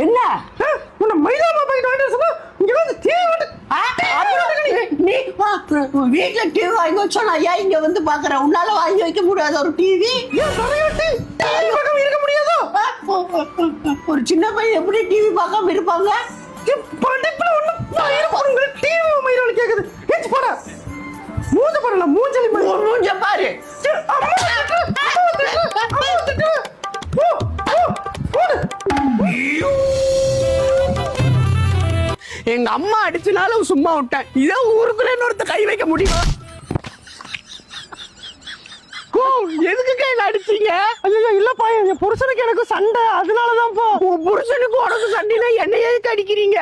என்ன உன்னை மைதாமா போயிட்டு வாங்கிட்டு சொன்னா இங்க வந்து டிவி நீ வீட்டுல டிவி வாங்கி வச்சோம் ஏன் இங்க வந்து பாக்குற உன்னால வாங்கி வைக்க முடியாத ஒரு டிவி இருக்க முடியாதோ ஒரு சின்ன பையன் எப்படி டிவி பார்க்காம இருப்பாங்க படிப்புல ஒண்ணு டிவி மயிரோட கேக்குது ஏச்சு போடா மூஞ்ச பாருல மூஞ்சலி மூஞ்ச பாரு எங்க அம்மா அடிச்சனாலும் சும்மா விட்டேன். இதே ஊருக்குள்ள இன்னொருத்த கை வைக்க முடியும். எதுக்கு கையில அடிச்சீங்க? ஐயோ இல்லப்பா என் புருஷனுக்கு எனக்கு சண்டை அதனாலதான் புருஷனுக்கு உனக்கு சண்டைனா என்ன எதுக்கு அடிக்கிறீங்க?